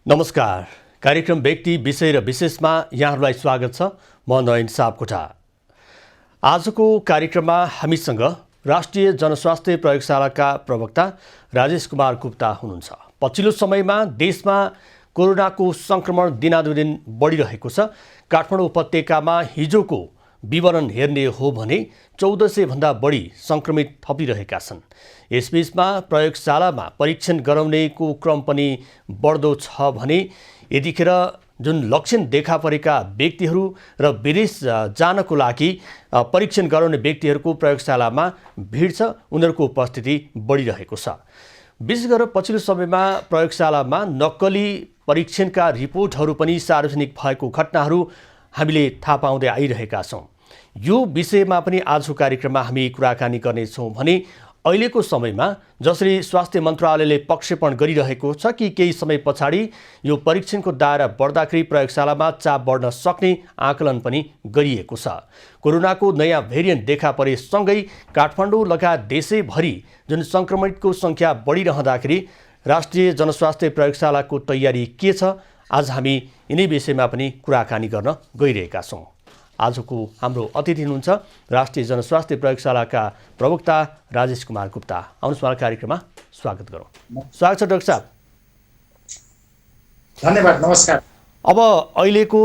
नमस्कार। कार्यक्रम व्यक्ति विषय र विशेषमा यहाँहरूलाई स्वागत छ। म नयन सापकोटा। आजको कार्यक्रममा हामीसँग राष्ट्रिय जनस्वास्थ्य प्रयोगशालाका प्रवक्ता राजेश कुमार गुप्ता हुनुहुन्छ। पछिल्लो समयमा देशमा कोरोनाको संक्रमण दिनानुदिन बढिरहेको छ। काठमाडौँ उपत्यकामा हिजोको विवरण हेर्ने हो भने 1400 भन्दा बढी संक्रमित थपिरहेका छन्। यसबीचमा प्रयोगशालामा परीक्षण गराउनेको क्रम पनि बढ्दो छ भने यतिखेर जुन लक्षण देखा परेका व्यक्तिहरू र विदेश जानको लागि परीक्षण गराउने व्यक्तिहरूको प्रयोगशालामा भिड छ, उनीहरूको उपस्थिति बढिरहेको छ। विशेष गरेर पछिल्लो समयमा प्रयोगशालामा नक्कली परीक्षणका रिपोर्टहरू पनि सार्वजनिक भएको घटनाहरू हामीले थाहा पाउँदै आइरहेका छौँ। यो विषयमा पनि आजको कार्यक्रममा हामी कुराकानी गर्नेछौँ भने अहिलेको समयमा जसरी स्वास्थ्य मन्त्रालयले प्रक्षेपण गरिरहेको छ कि केही समय पछाडि यो परीक्षणको दायरा बढ्दाखेरि प्रयोगशालामा चाप बढ्न सक्ने आकलन पनि गरिएको छ। कोरोनाको नयाँ भेरिएन्ट देखा परेसँगै काठमाडौँ लगायत देशैभरि जुन सङ्क्रमितको सङ्ख्या बढिरहँदाखेरि राष्ट्रिय जनस्वास्थ्य प्रयोगशालाको तयारी के छ, आज हामी यिनै विषयमा पनि कुराकानी गर्न गइरहेका छौँ। आजको हाम्रो अतिथि हुनुहुन्छ राष्ट्रिय जनस्वास्थ्य प्रयोगशालाका प्रवक्ता राजेश कुमार गुप्ता। आउनुहोस् उहाँलाई कार्यक्रममा स्वागत गरौँ। स्वागत छ डाक्टर साहब। धन्यवाद, नमस्कार। अब अहिलेको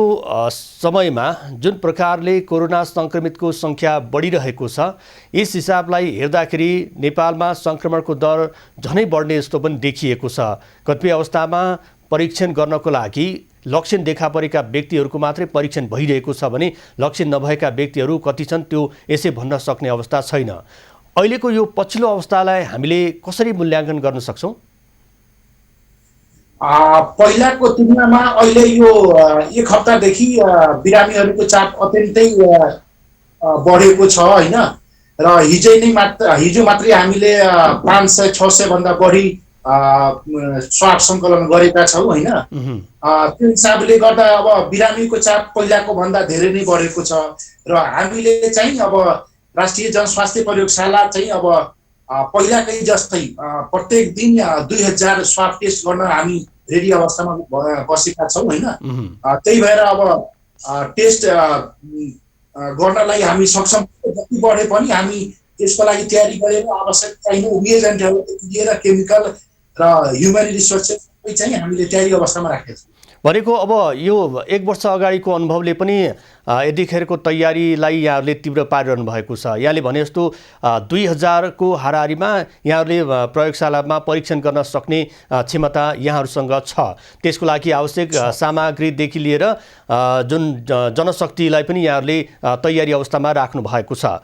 समयमा जुन प्रकारले कोरोना सङ्क्रमितको सङ्ख्या बढिरहेको छ, यस हिसाबलाई हेर्दाखेरि नेपालमा सङ्क्रमणको दर झनै बढ्ने जस्तो पनि देखिएको छ। कतिपय अवस्थामा परीक्षण गर्नको लागि लक्षण देखा परेका व्यक्तिहरूको मात्रै परीक्षण भइरहेको छ भने लक्षण नभएका व्यक्तिहरू कति छन् त्यो यसै भन्न सक्ने अवस्था छैन। अहिलेको यो पछिल्लो अवस्थालाई हामीले कसरी मूल्याङ्कन गर्न सक्छौँ? पहिलाको तुलनामा अहिले यो एक हप्तादेखि बिरामीहरूको चाप अत्यन्तै बढेको छ होइन। र हिजो मात्रै हामीले 500-600 भन्दा बढी स्वाब सङ्कलन गरेका छौँ होइन। त्यो हिसाबले गर्दा अब बिरामीको चाप पहिलाको भन्दा धेरै नै बढेको छ। र हामीले चाहिँ अब राष्ट्रिय जनस्वास्थ्य प्रयोगशाला चाहिँ अब पहिलाकै जस्तै प्रत्येक दिन 2000 स्वाब टेस्ट गर्न हामी रेडी अवस्थामा बसेका छौँ होइन। त्यही भएर अब टेस्ट गर्नलाई हामी सक्षम जति बढे पनि हामी त्यसको लागि तयारी गरेर आवश्यक चाहिने रिएजेन्टहरू लिएर केमिकल र ह्युमन रिसोर्सेस चाहिँ हामीले तयारी अवस्थामा राखेका छौँ। भनेको अब यो 1 वर्ष अगाडिको अनुभवले पनि यतिखेरको तयारीलाई यहाँहरूले तीव्र पारिरहनु भएको छ। यहाँले भने जस्तो 2000 को हाराहारीमा यहाँहरूले प्रयोगशालामा परीक्षण गर्न सक्ने क्षमता यहाँहरूसँग छ। त्यसको लागि आवश्यक सामग्रीदेखि लिएर जुन जनशक्तिलाई पनि यहाँहरूले तयारी अवस्थामा राख्नु भएको छ।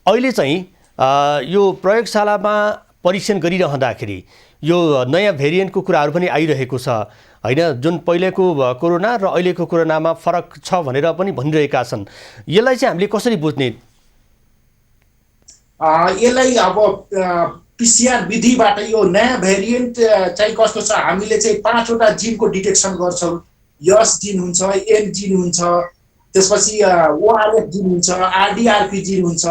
अहिले चाहिँ यो प्रयोगशालामा परीक्षण गरिरहँदाखेरि यो नयाँ भेरिएन्टको कुराहरू पनि आइरहेको छ होइन। जुन पहिलेको कोरोना र अहिलेको कोरोनामा फरक छ भनेर पनि भनिरहेका छन्। यसलाई चाहिँ हामीले कसरी बुझ्ने? यसलाई अब पिसिआर विधिबाट यो नयाँ भेरिएन्ट चाहिँ कस्तो छ, हामीले चाहिँ 5 वटा जिनको डिटेक्सन गर्छौँ। यस जिन हुन्छ, एम जिन हुन्छ, त्यसपछि ओआरएफ जिन हुन्छ, आरडीआरपी जिन हुन्छ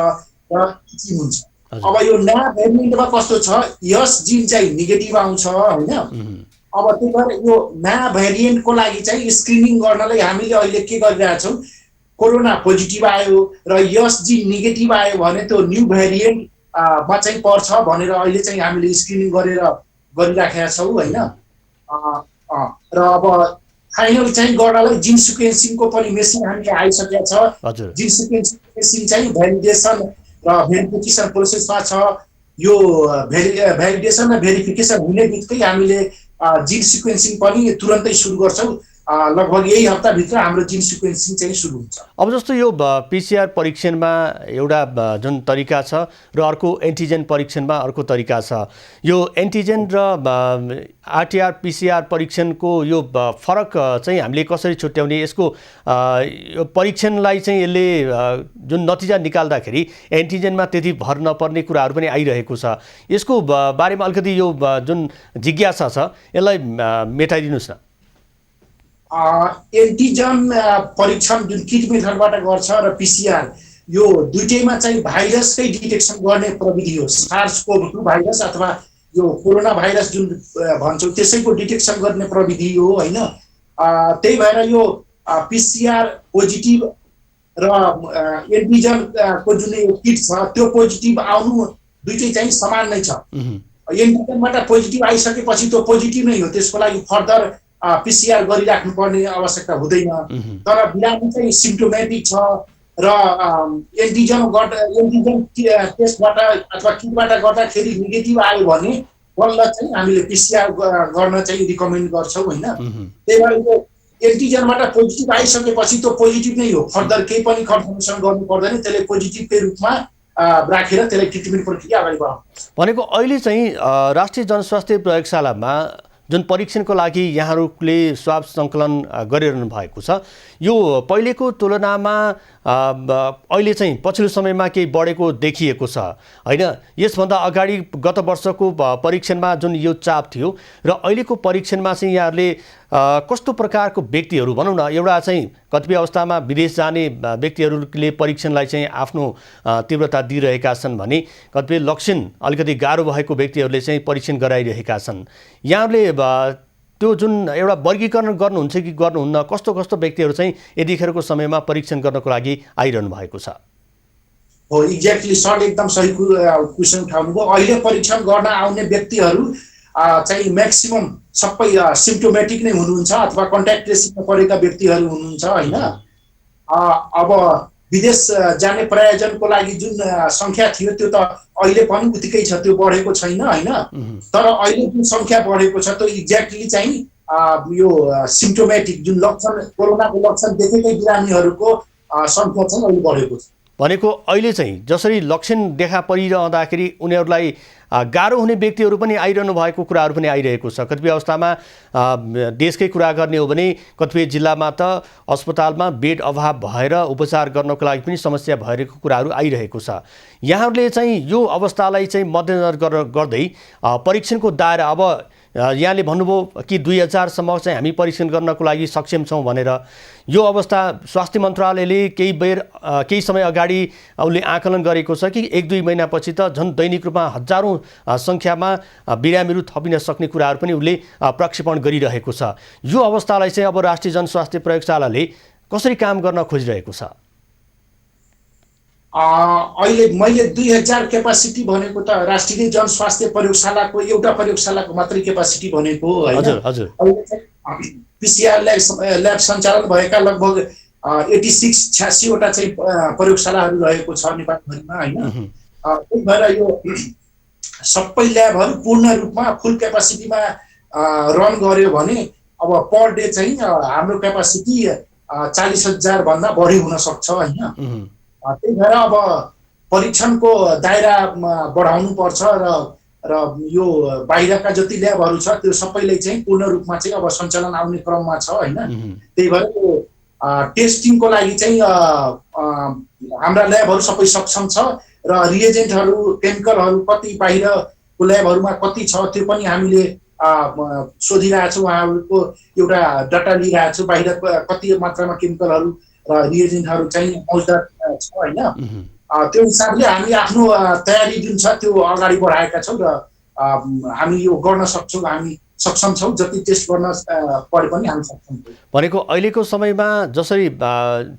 र जिन हुन्छ। अब यो नयाँ भेरिएन्टमा कस्तो छ, यस जिन चाहिँ नेगेटिभ आउँछ होइन। अब त्यही भएर यो नयाँ भेरिएन्टको लागि चाहिँ स्क्रिनिङ गर्नलाई हामीले अहिले के गरिरहेछौँ, कोरोना पोजिटिभ आयो र यस जिन नेगेटिभ आयो भने त्यो न्यू भेरिएन्टमा चाहिँ पर्छ भनेर अहिले चाहिँ हामीले स्क्रिनिङ गरिराखेका छौँ होइन। र अब फाइनल चाहिँ गर्नलाई जिन सिक्वेन्सिङको पनि मेसिन हामीले आइसकेको छ। जिन सिक्वेन्सिङ मेसिन चाहिँ भ्यालिडेसन र भेरिफिकेसन प्रोसेसमा छ। यो भ्यालिडेसन र भेरिफिकेसन हुने बित्तिकै हामीले जिन सिक्वेन्सिङ पनि तुरन्तै सुरु गर्छौँ। लगभग यही हप्ताभित्र हाम्रो जिन सिक्वेन्सिङ चाहिँ सुरु हुन्छ। अब जस्तो यो पिसिआर परीक्षणमा एउटा जुन तरिका छ र अर्को एन्टिजेन परीक्षणमा अर्को तरिका छ। यो एन्टिजेन र आरटिआर पिसिआर परीक्षणको यो फरक चाहिँ हामीले कसरी छुट्याउने? यसको यो परीक्षणलाई चाहिँ यसले जुन नतिजा निकाल्दाखेरि एन्टिजेनमा त्यति भर नपर्ने कुराहरू पनि आइरहेको छ। यसको बारेमा अलिकति यो जुन जिज्ञासा छ यसलाई मेटाइदिनुहोस् न। एन्टिजन परीक्षण जुन किट मेथडबाट गर्छ र पिसिआर यो दुईटैमा चाहिँ भाइरसकै डिटेक्सन गर्ने प्रविधि हो। सार्स कोभ-2 भाइरस अथवा यो कोरोना भाइरस जुन भन्छौँ त्यसैको डिटेक्सन गर्ने प्रविधि हो होइन। त्यही भएर यो पिसिआर पोजिटिभ र एन्टिजनको जुन किट छ त्यो पोजिटिभ आउनु दुइटै चाहिँ समान नै छ। एन्टिजनबाट पोजिटिभ आइसकेपछि त्यो पोजिटिभ नै हो, त्यसको लागि फर्दर पिसिआर गरिराख्नु पर्ने आवश्यकता हुँदैन। तर बिरामी चाहिँ सिम्प्टोमेटिक छ र एन्टिजन टेस्टबाट अथवा किटबाट गर्दाखेरि नेगेटिभ आयो भने बल्ल चाहिँ हामीले पिसिआर गर्न चाहिँ रिकमेन्ड गर्छौँ होइन। त्यही भएर यो एन्टिजनबाट पोजिटिभ आइसकेपछि त्यो पोजिटिभ नै हो, फर्दर केही पनि कन्फर्मेसन गर्नु पर्दैन, त्यसले पोजिटिभकै रूपमा राखेर त्यसलाई ट्रिटमेन्ट प्रक्रिया अगाडि बढाउनु। भनेको अहिले चाहिँ राष्ट्रिय जनस्वास्थ्य प्रयोगशालामा जुन परीक्षणको लागि यहाँहरूले स्वाब सङ्कलन गरिरहनु भएको छ, यो पहिलेको तुलनामा अहिले चाहिँ पछिल्लो समयमा केही बढेको देखिएको छ होइन। यसभन्दा अगाडि गत वर्षको परीक्षणमा जुन यो चाप थियो र अहिलेको परीक्षणमा चाहिँ यहाँहरूले कस्तो प्रकारको व्यक्तिहरू भनौँ न, एउटा चाहिँ कतिपय अवस्थामा विदेश जाने व्यक्तिहरूले परीक्षणलाई चाहिँ आफ्नो तीव्रता दिइरहेका छन् भने कतिपय लक्षण अलिकति गाह्रो भएको व्यक्तिहरूले चाहिँ परीक्षण गराइरहेका छन्। यहाँहरूले त्यो जुन एउटा वर्गीकरण गर्नुहुन्छ कि गर्नुहुन्न, कस्तो कस्तो व्यक्तिहरू चाहिँ यतिखेरको समयमा परीक्षण गर्नको लागि आइरहनु भएको छ? हो, एक्ज्याक्टली सर, एकदम सही क्वेसन उठाउनुभयो। अहिले परीक्षण गर्न आउने व्यक्तिहरू चाहिँ म्याक्सिमम सबै सिम्प्टोमेटिक नै हुनुहुन्छ अथवा कन्ट्याक्ट ट्रेसिङमा परेका व्यक्तिहरू हुनुहुन्छ होइन। अब विदेश जाने प्रायोजनको लागि जुन सङ्ख्या थियो त्यो त अहिले पनि उत्तिकै छ, त्यो बढेको छैन होइन। तर अहिले जुन सङ्ख्या बढेको छ त्यो एक्ज्याक्टली चाहिँ यो सिम्प्टोमेटिक जुन लक्षण कोरोनाको लक्षण देखेकै बिरामीहरूको सङ्ख्या चाहिँ अहिले बढेको छ। भनेको अहिले चाहिँ जसरी लक्षण देखा परिरहँदाखेरि उनीहरूलाई गाह्रो हुने व्यक्तिहरू पनि आइरहनु भएको कुराहरू पनि आइरहेको छ। कतिपय अवस्थामा देशकै कुरा गर्ने हो भने कतिपय जिल्लामा त अस्पतालमा बेड अभाव भएर उपचार गर्नको लागि पनि समस्या भइरहेको कुराहरू आइरहेको छ। यहाँहरूले चाहिँ यो अवस्थालाई चाहिँ मध्यनजर गर्दै परीक्षणको दायरा अब यहाँले भन्नुभयो कि 2000सम्म चाहिँ हामी परीक्षण गर्नको लागि सक्षम छौँ भनेर। यो अवस्था स्वास्थ्य मन्त्रालयले केही समय अगाडि उसले आकलन गरेको छ कि 1-2 महिनापछि त झन् दैनिक रूपमा हजारौँ सङ्ख्यामा बिरामीहरू थपिन सक्ने कुराहरू पनि उसले प्रक्षेपण गरिरहेको छ। यो अवस्थालाई चाहिँ अब राष्ट्रिय जनस्वास्थ्य प्रयोगशालाले कसरी काम गर्न खोजिरहेको छ? अहिले मैले 2000 क्यापासिटी भनेको त राष्ट्रिय जनस्वास्थ्य प्रयोगशालाको एउटा प्रयोगशालाको मात्रै क्यापासिटी भनेको होइन। अहिले चाहिँ पिसिआर ल्याब सञ्चालन भएका लगभग 86-86 वटा चाहिँ प्रयोगशालाहरू रहेको छ नेपालभरिमा होइन। त्यही भएर यो सबै ल्याबहरू पूर्ण रूपमा फुल क्यापासिटीमा रन गर्यो भने अब पर डे चाहिँ हाम्रो क्यापासिटी 40,000 भन्दा बढी हुन सक्छ होइन। त्यही भएर अब परीक्षणको दायरा बढाउनु पर्छ र यो बाहिरका जति ल्याबहरू छ त्यो सबैले चाहिँ पूर्ण रूपमा चाहिँ अब सञ्चालन आउने क्रममा छ होइन। त्यही भएर यो टेस्टिङको लागि चाहिँ हाम्रा ल्याबहरू सबै सक्षम छ र रिएजेन्टहरू केमिकलहरू कति बाहिरको ल्याबहरूमा कति छ त्यो पनि हामीले सोधिरहेछौँ। उहाँहरूको एउटा डाटा लिइरहेछौँ बाहिर कति मात्रामा केमिकलहरू र रिएजेन्टहरू चाहिँ मौजदात छ होइन। त्यो हिसाबले हामी आफ्नो तयारी जुन छ त्यो अगाडि बढाएका छौँ र हामी यो गर्न सक्छौँ, हामी सक्षम छौँ, जति टेस्ट गर्न परे पनि हामी सक्षम छौँ। भनेको अहिलेको समयमा जसरी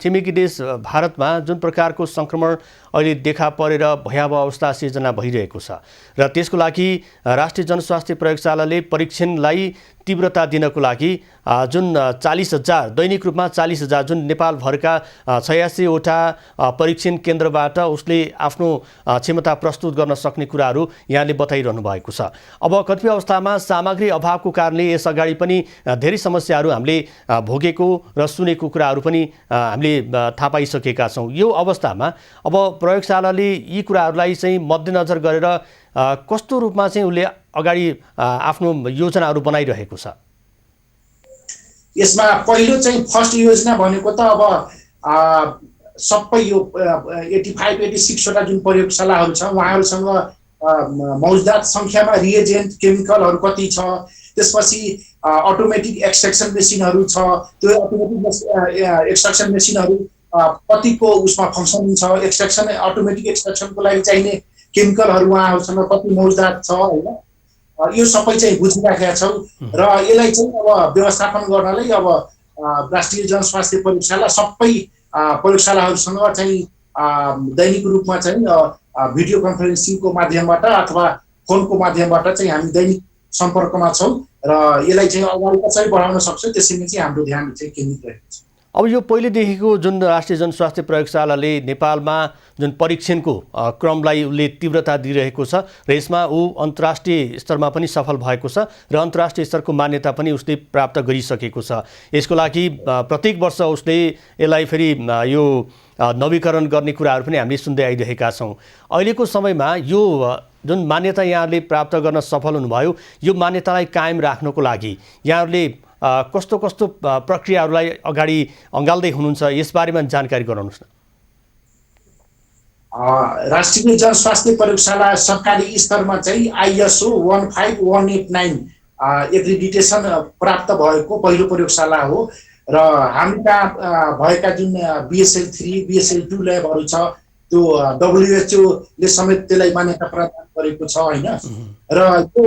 छिमेकी देश भारतमा जुन प्रकारको सङ्क्रमण अहिले देखा परेर भयावह अवस्था सिर्जना भइरहेको छ र त्यसको लागि राष्ट्रिय जनस्वास्थ्य प्रयोगशालाले परीक्षणलाई तीव्रता दिनको लागि जुन 40,000 दैनिक रूपमा 40,000 जुन नेपालभरका 86 वटा परीक्षण केन्द्रबाट उसले आफ्नो क्षमता प्रस्तुत गर्न सक्ने कुराहरू यहाँले बताइरहनु भएको छ। अब कतिपय अवस्थामा सामग्री अभावको कारणले यस अगाडि पनि धेरै समस्याहरू हामीले भोगेको र सुनेको कुराहरू पनि हामीले थाहा पाइसकेका छौँ। यो अवस्थामा अब प्रयोगशालाले यी कुराहरूलाई चाहिँ मध्यनजर गरेर कस्तो रूपमा चाहिँ उसले अगाडि आफ्नो योजनाहरू बनाइरहेको छ? यसमा पहिलो चाहिँ फर्स्ट योजना भनेको त अब सबै यो 85-86 वटा जुन प्रयोगशालाहरू छ उहाँहरूसँग मौजदात सङ्ख्यामा रिएजेन्ट केमिकलहरू कति छ, त्यसपछि अटोमेटिक एक्सट्र्याक्सन मेसिनहरू छ, त्यो अटोमेटिक एक्सट्र्याक्सन मेसिनहरू कतिको उसमा फङ्सनिङ छ, एक्सट्र्याक्सन अटोमेटिक एक्सट्र्याक्सनको लागि चाहिने केमिकलहरू उहाँहरूसँग कति मौजदात छ होइन। यो सबै चाहिँ बुझिराखेका छौँ र यसलाई चाहिँ अब व्यवस्थापन गर्नलाई अब राष्ट्रिय जनस्वास्थ्य प्रयोगशाला सबै प्रयोगशालाहरूसँग चाहिँ दैनिक रूपमा चाहिँ भिडियो कन्फरेन्सिङको माध्यमबाट अथवा फोनको माध्यमबाट चाहिँ हामी दैनिक सम्पर्कमा छौँ र यसलाई चाहिँ अगाडि कसरी बढाउन सक्छौँ त्यसैमा चाहिँ हाम्रो ध्यान चाहिँ केन्द्रित रहेको छ। अब यो पहिलेदेखिको जुन राष्ट्रिय जनस्वास्थ्य प्रयोगशालाले नेपालमा जुन परीक्षणको क्रमलाई उसले तीव्रता दिइरहेको छ र यसमा ऊ अन्तर्राष्ट्रिय स्तरमा पनि सफल भएको छ र अन्तर्राष्ट्रिय स्तरको मान्यता पनि उसले प्राप्त गरिसकेको छ। यसको लागि प्रत्येक वर्ष उसले यसलाई फेरि यो नवीकरण गर्ने कुराहरू पनि हामीले सुन्दै आइरहेका छौँ। अहिलेको समयमा यो जुन मान्यता यहाँहरूले प्राप्त गर्न सफल हुनुभयो, यो मान्यतालाई कायम राख्नको लागि यहाँहरूले कस्तो कस्तो प्रक्रियाहरूलाई अगाडि अँगाल्दै हुनुहुन्छ, यसबारेमा जानकारी गराउनुहोस् न। राष्ट्रिय जनस्वास्थ्य प्रयोगशाला सरकारी स्तरमा चाहिँ ISO 15189 एक्रिडिटेसन प्राप्त भएको पहिलो प्रयोगशाला हो र हामी कहाँ भएका जुन BSL 3 BSL 2 ल्याबहरू छ त्यो WHO ले समेत त्यसलाई मान्यता प्रदान गरेको छ हैन। र यो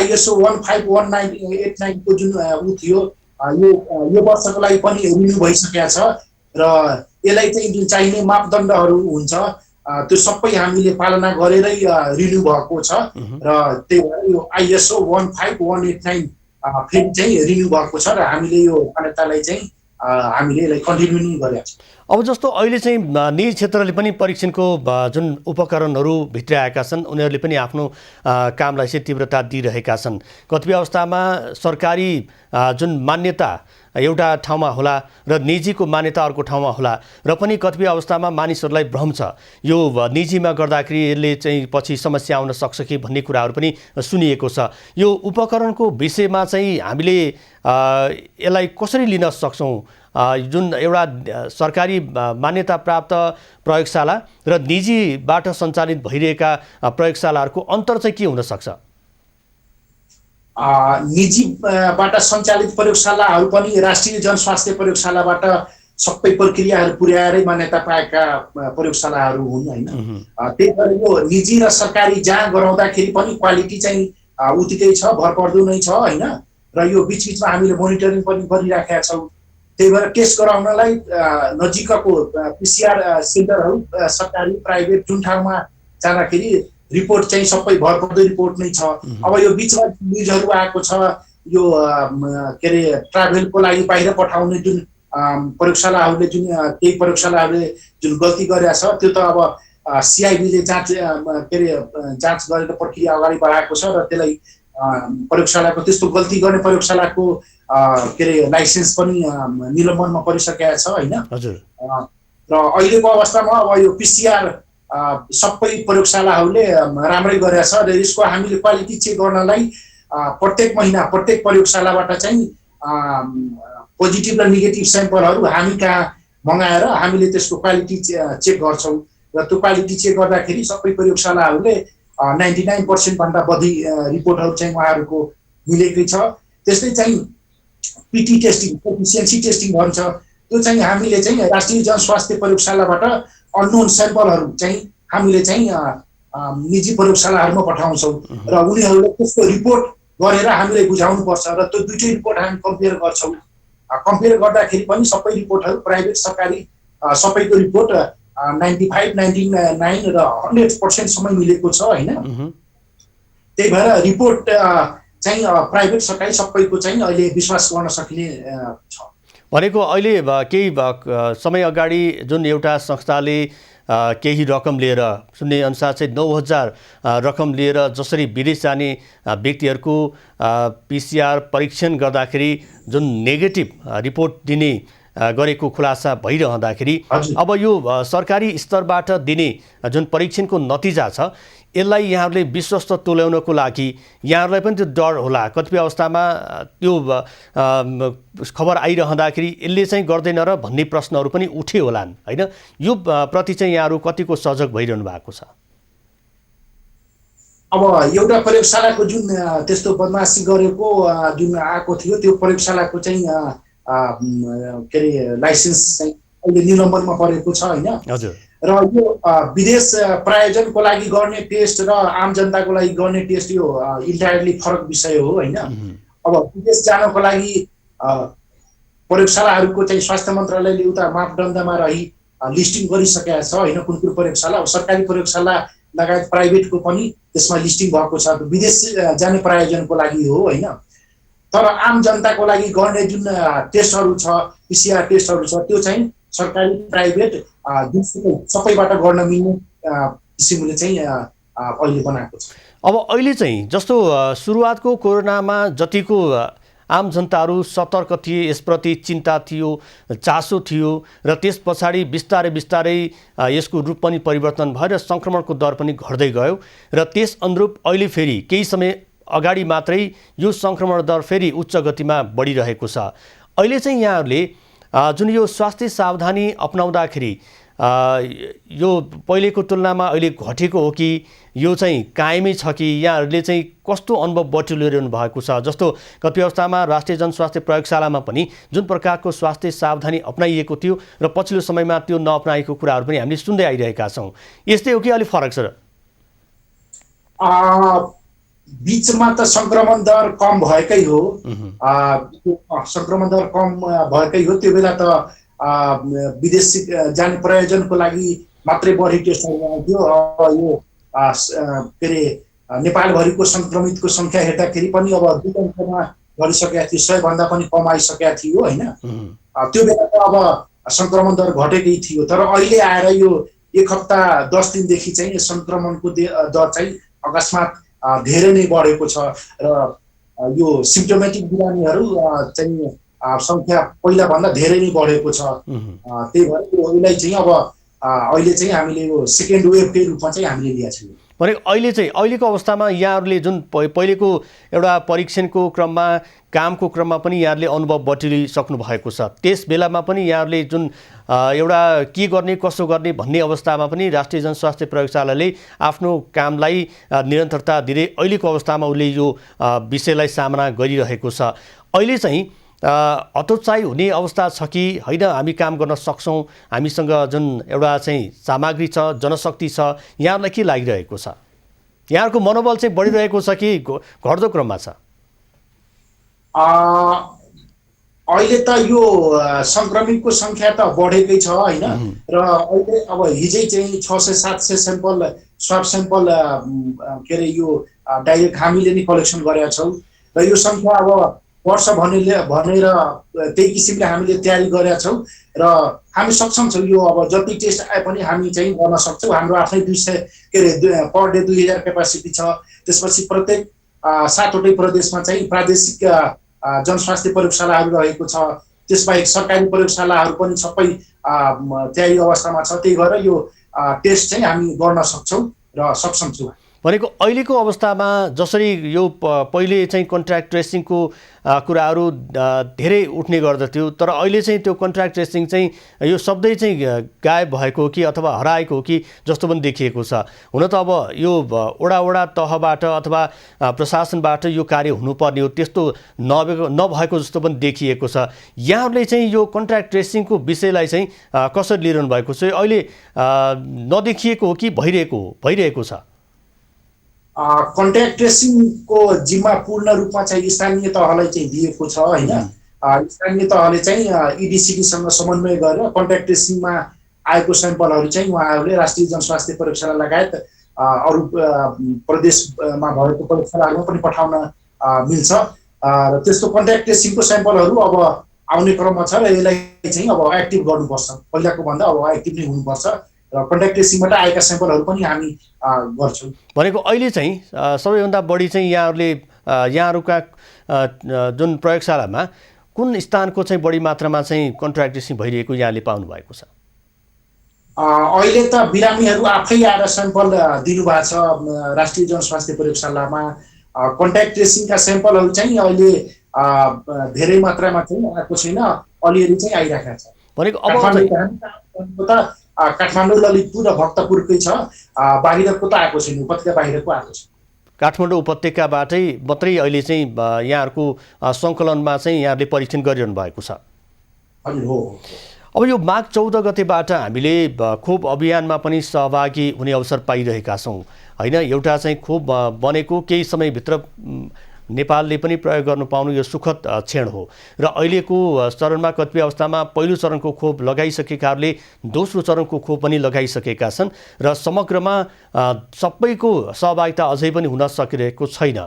ISO 15189 को जुन उ थियो यो वर्षको लागि पनि रिन्यू भइसकेको छ र यसलाई चाहिँ जुन चाहिने मापदण्डहरू हुन्छ त्यो सबै हामीले पालना गरेरै रिन्यू भएको छ र त्यही भएर यो ISO 15189 फेरि चाहिँ रिन्यू भएको छ र हामीले यो मान्यतालाई चाहिँ हामीले यसलाई कन्टिन्यू नै गरेका छौँ। अब जस्तो अहिले चाहिँ निजी क्षेत्रले पनि परीक्षणको जुन उपकरणहरू भित्राएका छन्, उनीहरूले पनि आफ्नो कामलाई चाहिँ तीव्रता दिइरहेका छन्। कतिपय अवस्थामा सरकारी जुन मान्यता एउटा ठाउँमा होला र निजीको मान्यता अर्को ठाउँमा होला र पनि कतिपय अवस्थामा मानिसहरूलाई भ्रम छ यो निजीमा गर्दाखेरि यसले चाहिँ पछि समस्या आउन सक्छ कि भन्ने कुराहरू पनि सुनिएको छ। यो उपकरणको विषयमा चाहिँ हामीले यसलाई कसरी लिन सक्छौँ? जुन एउटा सरकारी मान्यता प्राप्त प्रयोगशाला र निजीबाट सञ्चालित भइरहेका प्रयोगशालाहरूको अन्तर चाहिँ के हुन सक्छ? निजीबाट सञ्चालित प्रयोगशालाहरू पनि राष्ट्रिय जनस्वास्थ्य प्रयोगशालाबाट सबै प्रक्रियाहरू पुर्याएरै मान्यता पाएका प्रयोगशालाहरू हुन् हैन। त्यही भएर यो निजी र सरकारी जहाँ गराउँदाखेरि पनि क्वालिटी चाहिँ उत्तिकै छ, भरपर्दो नै छ हैन। र यो बिचबिचमा हामीले मोनिटरिङ पनि गरिराखेका छौँ। त्यही भएर टेस्ट गराउनलाई नजिकको PCR सेन्टरहरू सरकारी प्राइभेट जुन ठाउँमा जाँदाखेरि रिपोर्ट चाहिँ सबै भरपर्दो रिपोर्ट नै छ। अब यो बिचमा न्युजहरू आएको छ यो के अरे ट्राभलको लागि बाहिर पठाउने जुन प्रयोगशालाहरूले जुन केही प्रयोगशालाहरूले जुन गल्ती गरेका छ त्यो त अब CIB ले जाँच के अरे जाँच गरेर प्रक्रिया अगाडि बढाएको छ र त्यसलाई प्रयोगशालाको त्यस्तो गल्ती गर्ने प्रयोगशालाको के अरे लाइसेन्स पनि निलम्बनमा परिसकेको छ हैन। हजुर। र अहिलेको अवस्थामा अब यो PCR सबै प्रयोगशालाहरूले राम्रै गरेका छ र यसको हामीले क्वालिटी चेक गर्नलाई प्रत्येक महिना प्रत्येक प्रयोगशालाबाट चाहिँ पोजिटिभ र नेगेटिभ स्याम्पलहरू हामी कहाँ मगाएर हामीले त्यसको क्वालिटी चेक गर्छौँ र त्यो क्वालिटी चेक गर्दाखेरि सबै प्रयोगशालाहरूले 99% भन्दा बढी रिपोर्टहरू चाहिँ उहाँहरूको मिलेकै छ। त्यस्तै चाहिँ PT टेस्टिङ, एफिसिएन्सी टेस्टिङ भन्छ, त्यो चाहिँ हामीले चाहिँ राष्ट्रिय जनस्वास्थ्य प्रयोगशालाबाट अननोन स्याम्पलहरू चाहिँ हामीले चाहिँ निजी प्रयोगशालाहरूमा पठाउँछौँ र उनीहरूले त्यसको रिपोर्ट गरेर हामीले बुझाउनुपर्छ र त्यो दुईटै रिपोर्ट हामी कम्पेयर गर्छौँ। कम्पेयर गर्दाखेरि पनि सबै रिपोर्टहरू प्राइभेट सरकारी सबैको रिपोर्ट 95, 99 र 100% सम्म मिलेको छ हैन। त्यही भएर रिपोर्ट चाहिँ प्राइभेट सरकारी सबैको चाहिँ अहिले विश्वास गर्न सकिने छ। भनेको अहिले केही समय अगाडि जुन एउटा संस्थाले केही रकम लिएर सुन्ने अनुसार चाहिँ 9,000 रकम लिएर जसरी विदेश जाने व्यक्तिहरूको PCR परीक्षण गर्दाखेरि जुन नेगेटिभ रिपोर्ट दिने गरेको खुलासा भइरहँदाखेरि अब यो सरकारी स्तरबाट दिने जुन परीक्षणको नतिजा छ यसलाई यहाँहरूले विश्वस्त तुल्याउनको लागि यहाँहरूलाई पनि त्यो डर होला। कतिपय अवस्थामा त्यो खबर आइरहँदाखेरि यसले चाहिँ गर्दैन र भन्ने प्रश्नहरू पनि उठ्यो होलान् हैन। यो प्रति चाहिँ यहाँहरू कतिको सजग भइरहनु भएको छ? अब एउटा प्रयोगशालाको जुन त्यस्तो बदमासी गरेको जुन आएको थियो त्यो प्रयोगशालाको चाहिँ के अरे लाइसेन्स चाहिँ अहिले निलम्बनमा परेको छ हैन। हजुर। र यो विदेश प्रायोजनको लागि गर्ने टेस्ट र आम जनताको लागि गर्ने टेस्ट यो इन्टायरली फरक विषय हो होइन। अब विदेश जानको लागि प्रयोगशालाहरूको चाहिँ स्वास्थ्य मन्त्रालयले उता मापदण्डमा रही लिस्टिङ गरिसकेका छ होइन, कुन कुन प्रयोगशाला। अब सरकारी प्रयोगशाला लगायत प्राइभेटको पनि त्यसमा लिस्टिङ भएको छ, विदेश जाने प्रायोजनको लागि हो होइन। तर आम जनताको लागि गर्ने जुन टेस्टहरू छ, पिसिआर टेस्टहरू छ, त्यो चाहिँ सरकारी प्राइभेट जुनसुकै सबैबाट गर्न मिल्ने किसिमले चाहिँ अहिले बनाएको छ। अब अहिले चाहिँ जस्तो सुरुवातको कोरोनामा जतिको आम जनताहरू सतर्क थिए, यसप्रति चिन्ता थियो, चासो थियो र त्यस पछाडि बिस्तारै बिस्तारै यसको रूप पनि परिवर्तन भएर सङ्क्रमणको दर पनि घट्दै गयो र त्यस अनुरूप अहिले फेरि केही समय अगाडि मात्रै यो सङ्क्रमण दर फेरि उच्च गतिमा बढिरहेको छ। अहिले चाहिँ यहाँहरूले जुन यो स्वास्थ्य सावधानी अपनाउँदाखेरि यो पहिलेको तुलनामा अहिले घटेको हो कि यो चाहिँ कायमै छ कि यहाँहरूले चाहिँ कस्तो अनुभव बटुलिरहनु भएको छ? जस्तो कति अवस्थामा राष्ट्रिय जनस्वास्थ्य प्रयोगशालामा पनि जुन प्रकारको स्वास्थ्य सावधानी अपनाइएको थियो र पछिल्लो समयमा त्यो नअपनाएको कुराहरू पनि हामीले सुन्दै आइरहेका छौँ, यस्तै हो कि अलिक फरक छ? बिचमा त सङ्क्रमण दर कम भएकै हो, सङ्क्रमण दर कम भएकै हो। त्यो बेला त विदेश जाने प्रयोजनको लागि मात्रै बढी टेस्टहरू आउँथ्यो। यो के अरे नेपालभरिको सङ्क्रमितको सङ्ख्या हेर्दाखेरि पनि अब 2 अङ्कमा घटिसकेका थियो, 100 भन्दा पनि कम आइसकेका थियो होइन। त्यो बेला त अब सङ्क्रमण दर घटेकै थियो। तर अहिले आएर यो 1 हप्ता 10 दिनदेखि चाहिँ सङ्क्रमणको दर चाहिँ अकस्मात धेरै नै बढेको छ र यो सिम्प्टोमेटिक बिरामीहरू चाहिँ सङ्ख्या पहिलाभन्दा धेरै नै बढेको छ। त्यही भएर यसलाई चाहिँ अब अहिले चाहिँ हामीले यो सेकेन्ड वेभकै रूपमा चाहिँ हामीले लिएको छौँ। भने अहिले चाहिँ अहिलेको अवस्थामा यहाँहरूले जुन पहिलेको एउटा परीक्षणको क्रममा कामको क्रममा पनि यहाँहरूले अनुभव बटुलिसक्नु भएको छ, त्यस बेलामा पनि यहाँहरूले जुन एउटा के गर्ने कसो गर्ने भन्ने अवस्थामा पनि राष्ट्रिय जनस्वास्थ्य प्रयोगशालाले आफ्नो कामलाई निरन्तरता दिँदै अहिलेको अवस्थामा उसले यो विषयलाई सामना गरिरहेको छ। अहिले चाहिँ हतोत्साही हुने अवस्था छ कि होइन, हामी काम गर्न सक्छौँ, हामीसँग जुन एउटा चाहिँ सामग्री छ, जनशक्ति छ, यहाँहरूलाई के लागिरहेको छ? यहाँहरूको मनोबल चाहिँ बढिरहेको छ कि घट्दो क्रममा छ? अहिले त यो सङ्क्रमितको सङ्ख्या त बढेकै छ होइन। र अहिले अब हिजै चाहिँ 600-700 स्याम्पल स्वाब स्याम्पल के अरे यो डाइरेक्ट हामीले नै कलेक्सन गरेका छौँ र यो सङ्ख्या अब वर्ष भनेर त्यही किसिमले हामीले तयारी गरेका छौँ र हामी सक्षम छौँ। यो अब जति टेस्ट आए पनि हामी चाहिँ गर्न सक्छौँ। हाम्रो आफ्नै 200 के अरे पर डे 2000 क्यापासिटी छ। त्यसपछि प्रत्येक 7वटै प्रदेशमा चाहिँ प्रादेशिक जनस्वास्थ्य प्रयोगशालाहरू रहेको छ। त्यसबाहेक सरकारी प्रयोगशालाहरू पनि सबै तयारी अवस्थामा छ। त्यही भएर यो टेस्ट चाहिँ हामी गर्न सक्छौँ र सक्षम छौँ। भनेको अहिलेको अवस्थामा जसरी यो पहिले चाहिँ कन्ट्र्याक्ट ट्रेसिङको कुराहरू धेरै उठ्ने गर्दथ्यो, तर अहिले चाहिँ त्यो कन्ट्र्याक्ट ट्रेसिङ चाहिँ यो शब्दै चाहिँ गायब भएको हो कि अथवा हराएको हो कि जस्तो पनि देखिएको छ। हुन त अब यो वडा तहबाट अथवा प्रशासनबाट यो कार्य हुनुपर्ने हो, त्यस्तो नभएको जस्तो पनि देखिएको छ। यहाँहरूले चाहिँ यो कन्ट्र्याक्ट ट्रेसिङको विषयलाई चाहिँ कसरी लिइरहनु भएको छ? अहिले नदेखिएको हो कि भइरहेको छ? कन्ट्याक्ट ट्रेसिङको जिम्मा पूर्ण रूपमा चाहिँ स्थानीय तहलाई चाहिँ दिएको छ होइन। स्थानीय तहले चाहिँ इडिसिडीसँग समन्वय गरेर कन्ट्याक्ट ट्रेसिङमा आएको स्याम्पलहरू चाहिँ उहाँहरूले राष्ट्रिय जनस्वास्थ्य प्रयोगशाला लगायत अरू प्रदेशमा भएको प्रयोगशालाहरूमा पनि पठाउन मिल्छ। र त्यस्तो कन्ट्याक्ट ट्रेसिङको स्याम्पलहरू अब आउने क्रममा छ र यसलाई चाहिँ अब एक्टिभ गर्नुपर्छ, पहिलाको भन्दा अब एक्टिभ नै हुनुपर्छ र कन्ट्याक्ट ट्रेसिङबाट आएका स्याम्पलहरू पनि हामी गर्छौँ। भनेको अहिले चाहिँ सबैभन्दा बढी चाहिँ यहाँहरूका जुन प्रयोगशालामा कुन स्थानको चाहिँ बढी मात्रामा चाहिँ कन्ट्र्याक्ट ट्रेसिङ भइरहेको यहाँले पाउनु भएको छ? अहिले त बिरामीहरू आफै आएर स्याम्पल दिनुभएको छ राष्ट्रिय जनस्वास्थ्य प्रयोगशालामा। कन्ट्याक्ट ट्रेसिङका स्याम्पलहरू चाहिँ अहिले धेरै मात्रामा चाहिँ आएको छैन, अलिअलि चाहिँ आइरहेको छ। भनेको अब काठमाडौँ, ललितपुर र भक्तपुरकै छ, बाहिरको त आएको छैन, उपत्यका बाहिरको आएको छ। काठमाडौँ उपत्यकाबाटै मात्रै अहिले चाहिँ यहाँहरूको सङ्कलनमा चाहिँ यहाँहरूले परीक्षण गरिरहनु भएको छ? हजुर हो। अब यो माघ 14 गतेबाट हामीले खोप अभियानमा पनि सहभागी हुने अवसर पाइरहेका छौँ होइन। एउटा चाहिँ खोप बनेको केही समयभित्र नेपालले पनि प्रयोग गर्न पाउनु यो सुखद क्षण हो र अहिलेको चरणमा कतिपय अवस्थामा पहिलो चरणको खोप लगाइसकेकाहरूले दोस्रो चरणको खोप पनि लगाइसकेका छन् र समग्रमा सबैको सहभागिता अझै पनि हुन सकिरहेको छैन।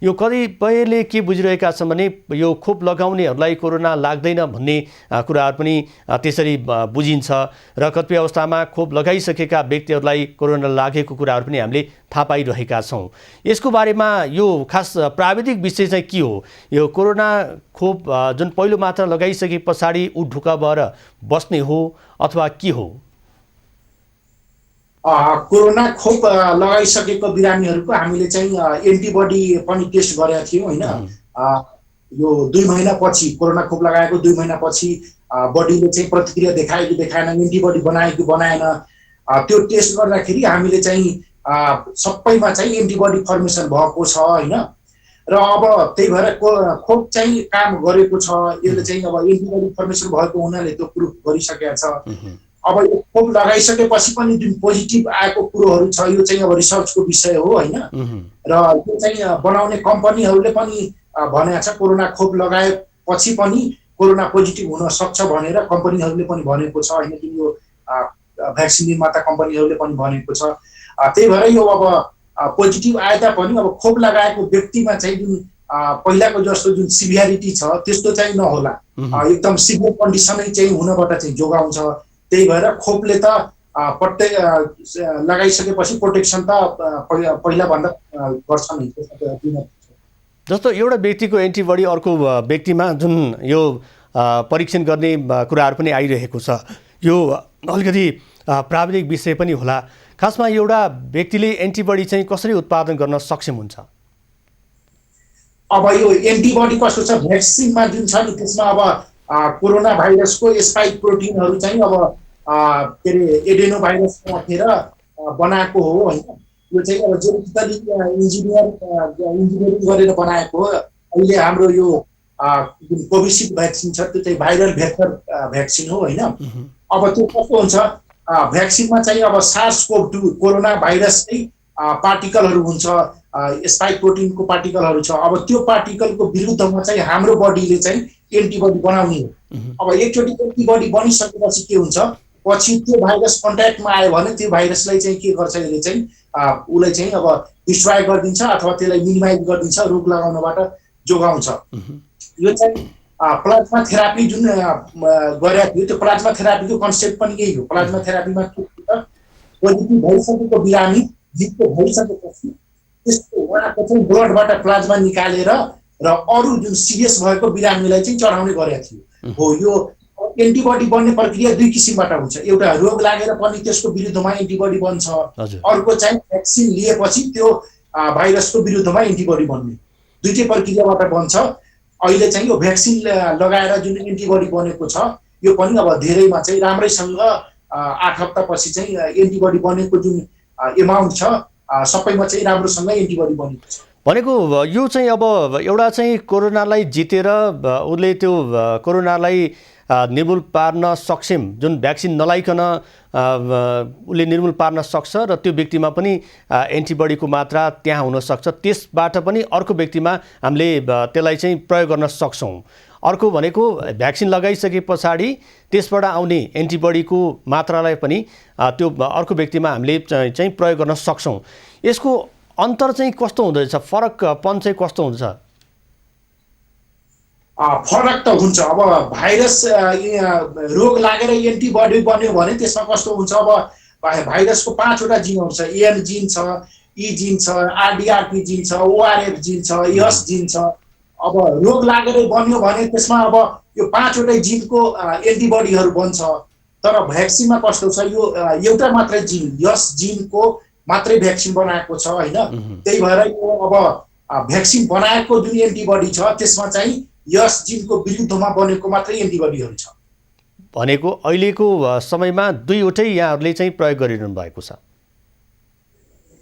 यो कतिपयले के बुझिरहेका छन् भने यो खोप लगाउनेहरूलाई कोरोना लाग्दैन भन्ने कुराहरू पनि त्यसरी बुझिन्छ र कतिपय अवस्थामा खोप लगाइसकेका व्यक्तिहरूलाई कोरोना लागेको कुराहरू पनि हामीले थाहा पाइरहेका छौँ। यसको बारेमा यो खास प्राविधिक विषय चाहिँ के हो? यो कोरोना खोप जुन पहिलो मात्रा लगाइसके पछाडि उठढुक्का भएर बस्ने हो अथवा के हो? कोरोना खोप लगाइसकेको बिरामीहरूको हामीले चाहिँ एन्टिबडी पनि टेस्ट गरेका थियौँ होइन। यो 2 महिनापछि कोरोना खोप लगाएको 2 महिनापछि बडीले चाहिँ प्रतिक्रिया देखायो कि देखाएन, एन्टिबडी बनायो कि बनाएन, त्यो टेस्ट गर्दाखेरि हामीले चाहिँ सबैमा चाहिँ एन्टिबडी फर्मेसन भएको छ होइन। र अब त्यही भएर खोप चाहिँ काम गरेको छ, यसले चाहिँ अब एन्टिबडी फर्मेसन भएको हुनाले त्यो प्रुफ गरिसकेको छ। अब यो खोप लगाइसकेपछि पनि जुन पोजिटिभ आएको कुरोहरू छ यो चाहिँ अब रिसर्चको विषय हो होइन। र यो चाहिँ बनाउने कम्पनीहरूले पनि भनेको छ कोरोना खोप लगाएपछि पनि कोरोना पोजिटिभ हुन सक्छ भनेर कम्पनीहरूले पनि भनेको छ होइन। जुन यो भ्याक्सिन निर्माता कम्पनीहरूले पनि भनेको छ। त्यही भएर यो अब पोजिटिभ आए तापनि अब खोप लगाएको व्यक्तिमा चाहिँ जुन पहिलाको जस्तो जुन सिभियरिटी छ त्यस्तो चाहिँ नहोला, एकदम सिभियर कन्डिसनै चाहिँ हुनबाट चाहिँ जोगाउँछ। त्यही भएर खोपले त प्रत्येक लगाइसकेपछि प्रोटेक्सन त पहिलाभन्दा गर्छ नै। जस्तो एउटा व्यक्तिको एन्टिबडी अर्को व्यक्तिमा जुन यो परीक्षण गर्ने कुराहरू पनि आइरहेको छ, यो अलिकति प्राविधिक विषय पनि होला। खासमा एउटा व्यक्तिले एन्टिबडी चाहिँ कसरी उत्पादन गर्न सक्षम हुन्छ? अब यो एन्टिबडी कस्तो छ, भ्याक्सिनमा जुन छ नि त्यसमा अब कोरोना भाइरसको स्पाइक प्रोटिनहरू चाहिँ अब के अरे एडेनो भाइरस राखेर बनाएको हो होइन। यो चाहिँ अब जेनेटिकली इन्जिनियरिङ गरेर बनाएको हो। अहिले हाम्रो यो जुन कोभिसिल्ड भ्याक्सिन छ त्यो चाहिँ भाइरल भेक्टर भ्याक्सिन हो होइन। अब त्यो कस्तो हुन्छ, भ्याक्सिनमा चाहिँ अब SARS-CoV-2 कोरोना भाइरसकै पार्टिकलहरू हुन्छ, स्पाइक प्रोटिनको पार्टिकलहरू छ। अब त्यो पार्टिकलको विरुद्धमा चाहिँ हाम्रो बडीले चाहिँ एन्टिबडी बनाउने हो। अब एकचोटि एन्टिबडी बनिसकेपछि के हुन्छ, पछि त्यो भाइरस कन्ट्याक्टमा आयो भने त्यो भाइरसलाई चाहिँ के गर्छ, यसले चाहिँ उसलाई चाहिँ अब डिस्ट्रोय गरिदिन्छ अथवा त्यसलाई मिनिमाइज गरिदिन्छ, रोग लगाउनबाट जोगाउँछ। यो चाहिँ प्लाज्मा थेरापी जुन गरेको थियो त्यो प्लाज्मा थेरापीको कन्सेप्ट पनि यही हो। प्लाज्मा थेरापीमा के हुन्छ, पोजिटिभ भइसकेको बिरामी जित्तो भइसकेपछि त्यसको उहाँको चाहिँ ब्लडबाट प्लाज्मा निकालेर र अरू जुन सिरियस भएको बिरामीलाई चाहिँ चढाउने गरेको थियो हो। यो एन्टिबडी बन्ने प्रक्रिया 2 किसिमबाट हुन्छ। एउटा रोग लागेर पनि त्यसको विरुद्धमा एन्टिबडी बन्छ, अर्को चाहिँ भ्याक्सिन लिएपछि त्यो भाइरसको विरुद्धमा एन्टिबडी बन्ने, दुईटै प्रक्रियाबाट बन्छ। अहिले चाहिँ यो भ्याक्सिन लगाएर जुन एन्टिबडी बनेको छ यो पनि अब धेरैमा चाहिँ राम्रैसँग 8 हप्तापछि चाहिँ एन्टिबडी बनेको जुन एमाउन्ट छ सबैमा चाहिँ राम्रोसँग एन्टिबडी बनेको छ। भनेको यो चाहिँ अब एउटा चाहिँ कोरोनालाई जितेर उसले त्यो कोरोनालाई निर्मूल पार्न सक्षम, जुन भ्याक्सिन नलाइकन उसले निर्मूल पार्न सक्छ र त्यो व्यक्तिमा पनि एन्टिबडीको मात्रा त्यहाँ हुनसक्छ। त्यसबाट पनि अर्को व्यक्तिमा हामीले त्यसलाई चाहिँ प्रयोग गर्न सक्छौँ। अर्को भनेको भ्याक्सिन लगाइसके पछाडि त्यसबाट आउने एन्टिबडीको मात्रालाई पनि त्यो अर्को व्यक्तिमा हामीले चाहिँ प्रयोग गर्न सक्छौँ। यसको अन्तर चाहिँ कस्तो हुँदछ, फरकपन चाहिँ कस्तो हुन्छ? फरक त हुन्छ। अब भाइरस रोग लागेर एन्टिबडी बन्यो भने त्यसमा कस्तो हुन्छ, अब भाइरसको 5 वटा जिनहरू छ। एन जिन छ, ई जिन छ, आरडीआरपी जिन छ, ओआरएफ जिन छ, यस जिन छ। अब रोग लागेर बन्यो भने त्यसमा अब यो 5 वटै जिनको एन्टिबडीहरू बन्छ। तर भ्याक्सिनमा कस्तो छ, यो एउटा मात्रै जिन, यस जिनको मात्रै भ्याक्सिन बनाएको छ होइन। त्यही भएर यो अब भ्याक्सिन बनाएको जुन एन्टिबडी छ त्यसमा चाहिँ यस जिनको विरुद्धमा बनेको मात्रै एन्टिबडीहरू छ। भनेको अहिलेको समयमा 2वटै यहाँहरूले चाहिँ प्रयोग गरिरहनु भएको छ।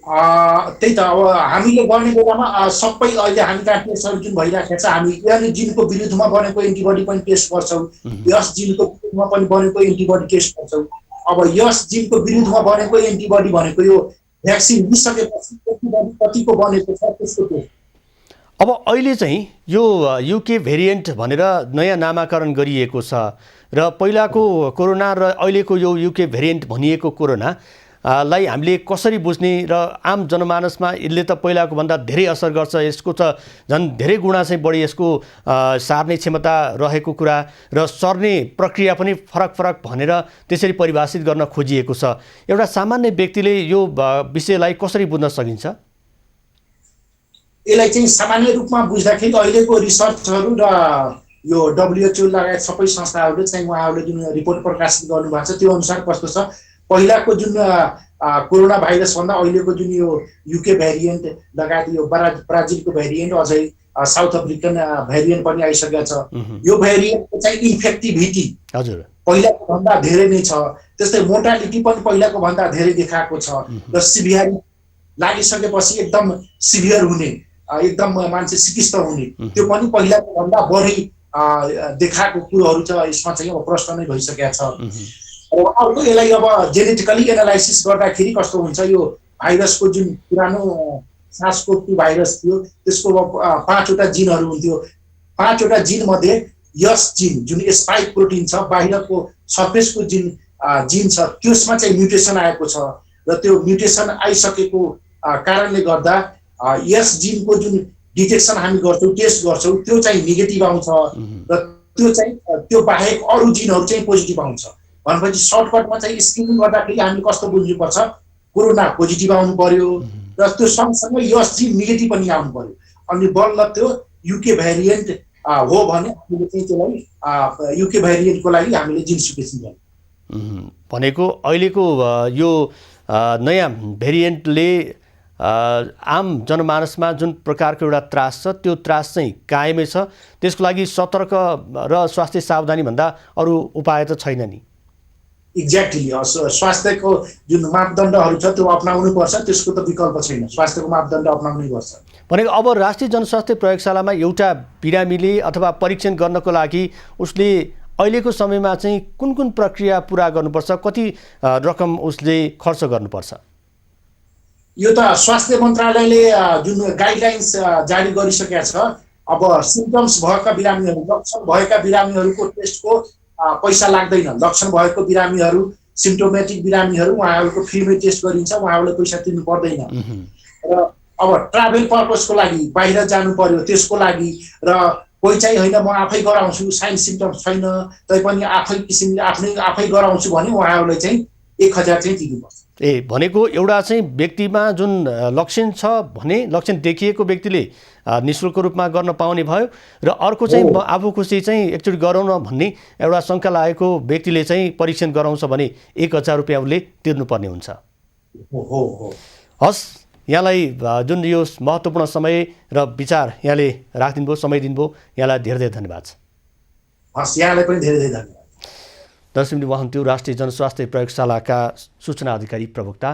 त्यही त अब हामीले गर्ने बेलामा सबै अहिले हामी कहाँ टेस्टहरू जुन भइराखेको छ हामी यस जिनको विरुद्धमा बनेको एन्टिबडी पनि टेस्ट गर्छौँ, यस जिनको विरुद्धमा पनि बनेको एन्टिबडी टेस्ट गर्छौँ। अब यस जिनको विरुद्धमा बनेको एन्टिबडी भनेको यो भ्याक्सिन लिइसकेपछि एन्टिबडी कतिको बनेको छ त्यसको टेस्ट। अब अहिले चाहिँ यो युके भेरिएन्ट भनेर नयाँ नामाकरण गरिएको छ र पहिलाको कोरोना र अहिलेको यो युके भेरिएन्ट भनिएको कोरोना लाई हामीले कसरी बुझ्ने र आम जनमानसमा यसले त पहिलाको भन्दा धेरै असर गर्छ, यसको त झन् धेरै गुणा चाहिँ बढी यसको सार्ने क्षमता रहेको कुरा र सर्ने प्रक्रिया पनि फरक फरक भनेर त्यसरी परिभाषित गर्न खोजिएको छ। एउटा सामान्य व्यक्तिले यो विषयलाई कसरी बुझ्न सकिन्छ? यसलाई चाहिँ सामान्य रूपमा बुझ्दाखेरि अहिलेको रिसर्चहरू र यो WHO लगायत सबै संस्थाहरूले चाहिँ उहाँहरूले जुन रिपोर्ट प्रकाशित गर्नुभएको छ त्यो अनुसार कस्तो छ, पहिलाको जुन कोरोना भाइरस भन्दा अहिलेको जुन यो युके भेरिएन्ट लगायत यो ब्राजिलको भेरिएन्ट अझै साउथ अफ्रिकन भेरिएन्ट पनि आइसकेको छ। यो भेरिएन्टको चाहिँ इन्फेक्टिभिटी हजुर पहिलाको भन्दा धेरै नै छ, त्यस्तै मोर्टालिटी पनि पहिलाको भन्दा धेरै देखाएको छ र सिभियरिटी लागिसकेपछि एकदम सिभियर हुने, एकदम मान्छे सिकिस्त हुने त्यो पनि पहिलाको भन्दा बढी देखाएको कुरोहरू छ। यसमा चाहिँ अब प्रश्न नै भइसकेको छ। अर्को यसलाई अब जेनेटिकली एनालाइसिस गर्दाखेरि कस्तो हुन्छ, यो भाइरसको जुन पुरानो सार्स-कोभ-2 भाइरस थियो त्यसको 5वटा जिनहरू हुन्थ्यो। 5वटा जिन मध्ये यस जिन जुन स्पाइक प्रोटिन छ बाहिरको सर्फेसको जुन जिन छ त्यसमा चाहिँ म्युटेसन आएको छ र त्यो म्युटेसन आइसकेको कारणले गर्दा यस जिनको जुन डिटेक्सन हामी गर्छौँ टेस्ट गर्छौँ त्यो चाहिँ नेगेटिभ आउँछ र त्यो चाहिँ त्यो बाहेक अरू जिनहरू चाहिँ पोजिटिभ आउँछ। भनेपछि सर्टकटमा चाहिँ स्क्रिनिङ गर्दाखेरि हामीले कस्तो बुझ्नुपर्छ, कोरोना पोजिटिभ आउनु पर्यो र त्यो सँगसँगै यस जिन नेगेटिभ पनि आउनु पर्यो, अनि बल्ल त्यो युके भेरिएन्ट हो भने हामीले चाहिँ त्यसलाई युके भेरिएन्टको लागि हामीले जिन सिक्वेन्सिङ गर्नु भनेको अहिलेको यो नयाँ भेरिएन्टले आम जनमानसमा जुन प्रकारको एउटा त्रास छ त्यो त्रास चाहिँ कायमै छ, त्यसको लागि सतर्क र स्वास्थ्य सावधानी भन्दा अरू उपाय त छैन नि? एक्ज्याक्टली स्वास्थ्यको जुन मापदण्डहरू छ त्यो अपनाउनु पर्छ, त्यसको त विकल्प छैन, स्वास्थ्यको मापदण्ड अपनाउनै पर्छ। भनेको अब राष्ट्रिय जनस्वास्थ्य प्रयोगशालामा एउटा बिरामीले अथवा परीक्षण गर्नको लागि उसले अहिलेको समयमा चाहिँ कुन कुन प्रक्रिया पुरा गर्नुपर्छ, कति रकम उसले खर्च गर्नुपर्छ? यो त स्वास्थ्य मन्त्रालयले जुन गाइडलाइन्स जारी गरिसकेका छ। अब सिम्पटम्स भएका बिरामीहरू, लक्षण भएका बिरामीहरूको टेस्टको पैसा लाग्दैन। लक्षण भएको बिरामीहरू, सिम्प्टोमेटिक बिरामीहरू उहाँहरूको फ्रीमै टेस्ट गरिन्छ, उहाँहरूले पैसा तिर्नु पर्दैन। र अब ट्राभल पर्पजको लागि बाहिर जानु पर्यो त्यसको लागि र कोही चाहिँ होइन म आफै गराउँछु, साइन सिम्पटम्स छैन तैपनि आफै गराउँछु भने उहाँहरूले चाहिँ 1000 चाहिँ तिर्नुपर्छ। भनेको एउटा चाहिँ व्यक्तिमा जुन लक्षण छ भने लक्षण देखिएको व्यक्तिले निःशुल्क रूपमा गर्न पाउने भयो र अर्को चाहिँ आफू खुसी चाहिँ एकचोटि गराउन भन्ने एउटा शङ्का लागेको व्यक्तिले चाहिँ परीक्षण गराउँछ भने 1000 रुपियाँ उसले तिर्नुपर्ने हुन्छ। हस्, यहाँलाई जुन यो महत्त्वपूर्ण समय र विचार यहाँले राखिदिनु भयो, समय दिनुभयो, यहाँलाई धेरै धेरै धन्यवाद। हस्, यहाँलाई पनि धेरै धेरै धन्यवाद। दर्शक उहाँ हुनुहुन्थ्यो राष्ट्रिय जनस्वास्थ्य प्रयोगशालाका सूचना अधिकारी प्रवक्ता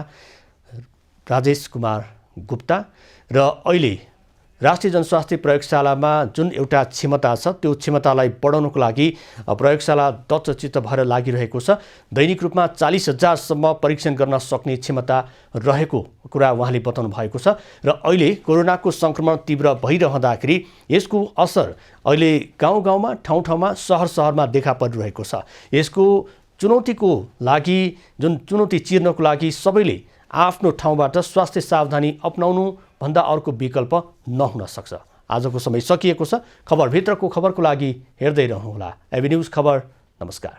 राजेश कुमार गुप्ता। र अहिले राष्ट्रिय जनस्वास्थ्य प्रयोगशालामा जुन एउटा क्षमता छ त्यो क्षमतालाई बढाउनको लागि प्रयोगशाला दत्तचित्त भएर लागिरहेको छ। दैनिक रूपमा 40,000 सम्म परीक्षण गर्न सक्ने क्षमता रहेको कुरा उहाँले बताउनु भएको छ। र अहिले कोरोनाको सङ्क्रमण तीव्र भइरहँदाखेरि यसको असर अहिले गाउँ गाउँमा, ठाउँ ठाउँमा, सहर सहरमा देखा परिरहेको छ। यसको चुनौतीको लागि, जुन चुनौती चिर्नको लागि सबैले आफ्नो ठाउँबाट स्वास्थ्य सावधानी अपनाउनु भन्दा अर्को विकल्प नहुन सक्छ। आजको समय सकिएको छ। खबरभित्रको खबरको लागि हेर्दै रहनुहोला एबी न्युज खबर। नमस्कार।